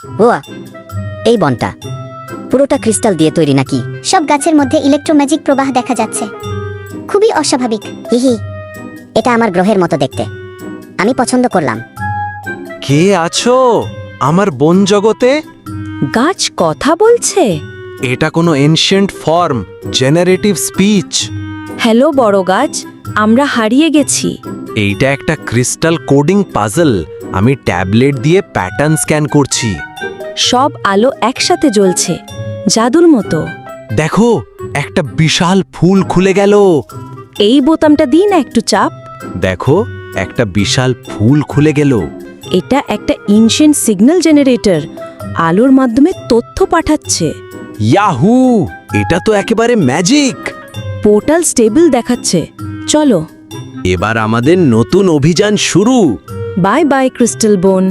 ওয়া, এই বনটা পুরোটা ক্রিস্টাল দিয়ে তৈরি নাকি? সব গাছের মধ্যে ইলেকট্রোম্যাজিক প্রবাহ দেখা যাচ্ছে, খুবই অস্বাভাবিক। হিহি, এটা আমার গ্রহের মতো দেখতে, আমি পছন্দ করলাম। কে আছো আমার বন জগতে? গাছ কথা বলছে? এটা কোনো ancient form, generative speech. Hello বড় গাছ, আমরা হারিয়ে গেছি। এইটা একটা ক্রিস্টাল কোডিং পাজল। আমি ট্যাবলেট দিয়ে প্যাটার্ন স্ক্যান করছি। সব আলো একসাথে জ্বলছে, জাদুর মতো। দেখো, একটা বিশাল ফুল খুলে গেল। এই বোতামটা দিন না একটু চাপ। দেখো, একটা বিশাল ফুল খুলে গেল। এটা একটা এনশিয়েন্ট সিগন্যাল জেনারেটর, আলোর মাধ্যমে তথ্য পাঠাচ্ছে। ইয়াহু, এটা তো একেবারে ম্যাজিক। পোর্টাল স্টেবল দেখাচ্ছে। চলো। এবার আমাদের নতুন অভিযান শুরু। বাই বাই ক্রিস্টাল বোন।